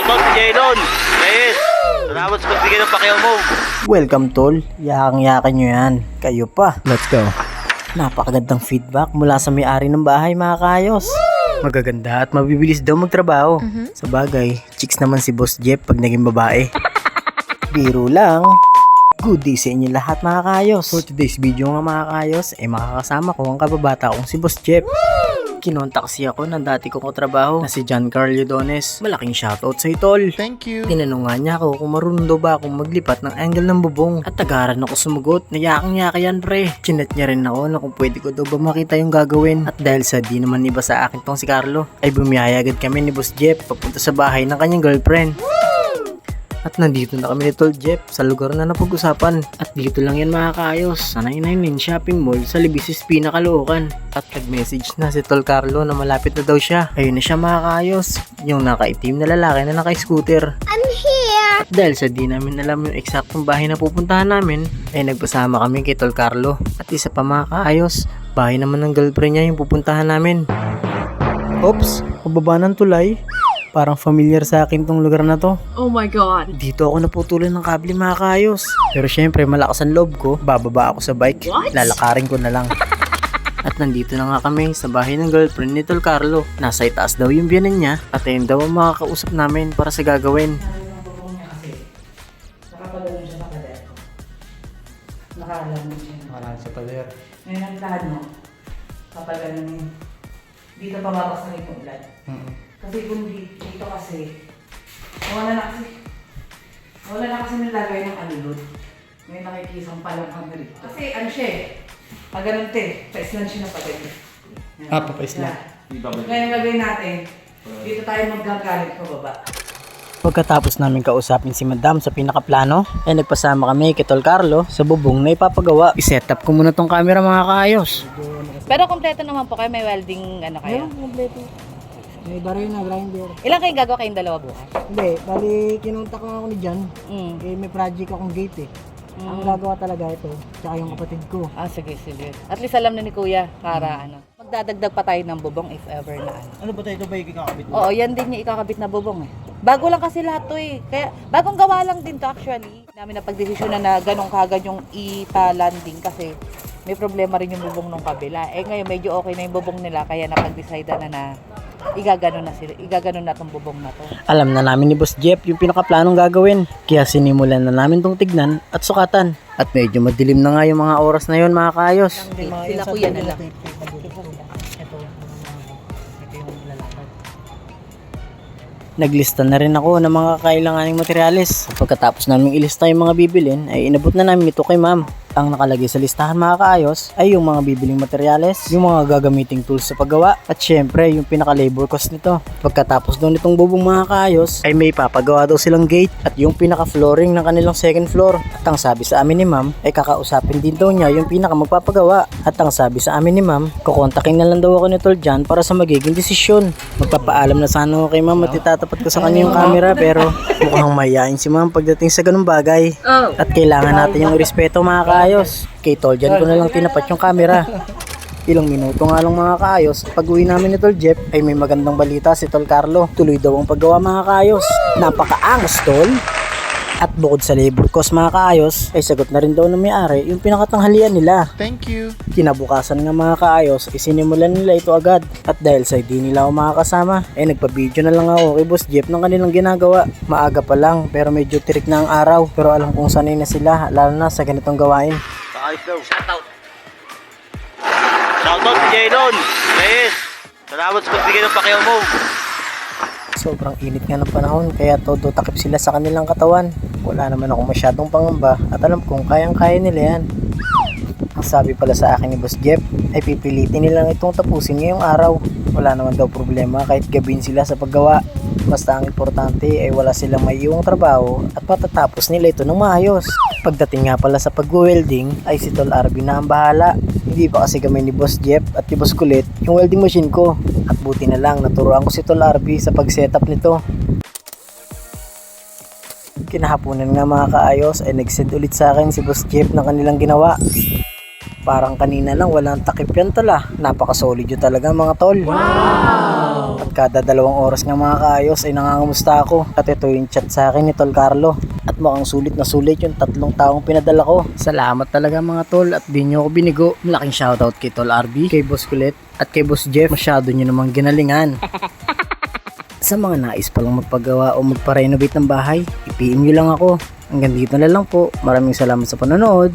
Shoutout si Jaylon. Yes. Salamat sa pagbigay ng pakiyaw mo. Welcome tol, yakang-yakan nyo yan. Kayo pa. Let's go. Napakagandang feedback mula sa may-ari ng bahay mga kaayos. Magaganda at mabibilis daw magtrabaho. Sa bagay, chicks naman si Boss Jeff pag naging babae. Biro lang. Good day sa inyo lahat mga kaayos. For today's video nga mga kaayos, ay makakasama ko ang kababata kong si Boss Jeff. Kinontak siya ako ng dati kong katrabaho na si John Carl Yodones. Malaking shoutout sa tol. Thank you. Tinanong nga niya ako kung marunong daw ba akong maglipat ng angle ng bubong. At tagaran ako sumagot na yakang-yaka yan pre. Chinat niya rin ako na kung pwede ko daw ba makita yung gagawin. At dahil sa di naman iba sa akin tong si Carlo, ay bumiyaya agad kami ni Boss Jeff papunta sa bahay ng kanyang girlfriend. At nandito na kami ni Tol Jeff sa lugar na napag-usapan. At dito lang yan mga kaayos sa 999 Shopping Mall sa Libisis Pinacaloocan. At nag-message na si Tol Carlo na malapit na daw siya. Ayun na siya mga kaayos, yung nakaitim na lalaki na naka-scooter. I'm here! At dahil sa di namin alam yung eksaktong bahay na pupuntahan namin, ay nagpasama kami kay Tol Carlo. At isa pa mga kaayos, bahay naman ng girlfriend niya yung pupuntahan namin. Oops, pababa ng tulay. Parang familiar sa akin tong lugar na to. Oh my God. Dito ako naputulan ng kable mga kaayos. Pero syempre malakas ang loob ko, bababa ako sa bike. What? Lalakarin ko na lang. At nandito na nga kami sa bahay ng girlfriend ni Tol Carlo. Nasa itaas daw yung biyanan niya at ayun daw ang makakausap namin para sa gagawin. Nakapagano siya sa pader. Nakaalam siya. Wala sa pader. Ngayon ang plano, kapag ano, dito pababasagin yung blood. Kasi kung dito kasi, wala na kasi nilagay ng alulod. May nakikisang palang kami rito. Kasi ano siya eh, pag ganun te, pa-islan siya na pagod. Pa-islan. Ngayon lagay natin, dito tayo magagalit pababa. Pagkatapos namin kausapin si Madam sa pinakaplano, ay nagpasama kami kay Tol Carlo sa bubong na ipapagawa. I-set up ko muna tong camera mga kaayos. Pero kompleto naman po kayo, may welding ano kayo? Kompleto. May baril na grinder. Ilang kayo gagawa kayong dalawa bukas? Hindi, bali kinuntak lang ako ni Jan. Mm. Eh, may project akong gate eh. Ang gagawa talaga ito, tsaka yung kapatid ko. Ah, sige. At least alam na ni Kuya para ano. Magdadagdag pa tayo ng bubong if ever na ano. Ano ba ito ba yung kakabit mo? Oo, yan din yung ikakabit na bubong eh. Bago lang kasi lahat to eh. Kaya bagong gawa lang din to actually. Namin napagdesisyonan na ganun kagad yung ipa-landing kasi may problema rin yung bubong ng kabila. Eh ngayon medyo okay na yung bubong nila kaya napag-decide na igaganon na tong bubong na to. Alam na namin ni Boss Jeff yung pinakaplanong gagawin. Kaya sinimulan na namin tong tignan at sukatan. At medyo madilim na nga yung mga oras na yon mga kaayos. Sila Kuya na lang. Naglista na rin ako ng mga kailanganing materyales. Pagkatapos namin ilista yung mga bibilin, ay inabot na namin ito kay ma'am. Ang nakalagay sa listahan mga kaayos ay yung mga bibiling materyales, yung mga gagamiting tools sa paggawa, at syempre yung pinaka-labor cost nito. Pagkatapos daw nitong bubong mga kaayos, ay may papagawa daw silang gate at yung pinaka-flooring ng kanilang second floor. At ang sabi sa amin ni ma'am, ay kakausapin din daw niya yung pinaka-magpapagawa. At ang sabi sa amin ni ma'am, kukontakin na lang daw ako ni Tol Jan para sa magiging desisyon. Magpapaalam na sana ako kay ma'am at itatapat ko sa kanya yung camera pero mukhang mayayain si ma'am pagdating sa ganung bagay. At kailangan natin yung respeto mga kaayos. Kay Tol Jan ko na lang tinapat yung camera. Ilang minuto nga lang mga kaayos, pag uwi namin ni Tol Jeff ay may magandang balita si Tol Carlo. Tuloy daw ang paggawa mga kaayos. Napakaangas Tol! At bukod sa labor cost mga kaayos, ay sagot na rin daw ng may-ari yung pinakatanghalian nila. Thank you. Kinabukasan nga mga kaayos, isinimulan nila ito agad. At dahil sa di nila ako makakasama, ay nagpa-video na lang ako kay Boss Jeff ng kanilang ginagawa. Maaga pa lang pero medyo tirik na ang araw. Pero alam kong sanay na sila, lalo na sa ganitong gawain. Ayos daw. Shoutout si Jaylon. Yes. Salamat sa pagbigay ng pakiyaw mo. Sobrang init nga ng panahon kaya todo takip sila sa kanilang katawan. Wala naman ako masyadong pangamba at alam kong kayang-kaya nila yan. Ang sabi pala sa akin ni Boss Jeff ay pipilitin nilang itong tapusin ngayong araw. Wala naman daw problema kahit gabihin sila sa paggawa. Basta ang importante ay wala silang maiiwang trabaho at patatapos nila ito ng maayos. Pagdating nga pala sa pag-welding ay si Tol Arby na ang bahala. Hindi pa kasi kami ni Boss Jeff at ni Boss Kulit yung welding machine ko. At buti na lang naturuan ko si Tol Arby sa pag-setup nito. Kinahaponan nga mga kaayos ay nag-send ulit sa akin si Boss Jeff ng kanilang ginawa. Parang kanina lang walang takip yan Tol ah. Napaka-solid yun talaga mga tol. Wow! At kada 2 oras nga mga kaayos ay nangangamusta ako. At ito yung chat sa akin ni Tol Carlo. At mukhang sulit na sulit yung 3 taong pinadala ko. Salamat talaga mga tol at di nyo ako binigo. Malaking shoutout kay Tol RB, kay Boss Kulit at kay Boss Jeff. Masyado nyo namang ginalingan. Sa mga nais palang magpagawa o magpa-renovate ng bahay, i-PM nyo lang ako. Hanggang dito na lang po. Maraming salamat sa panonood.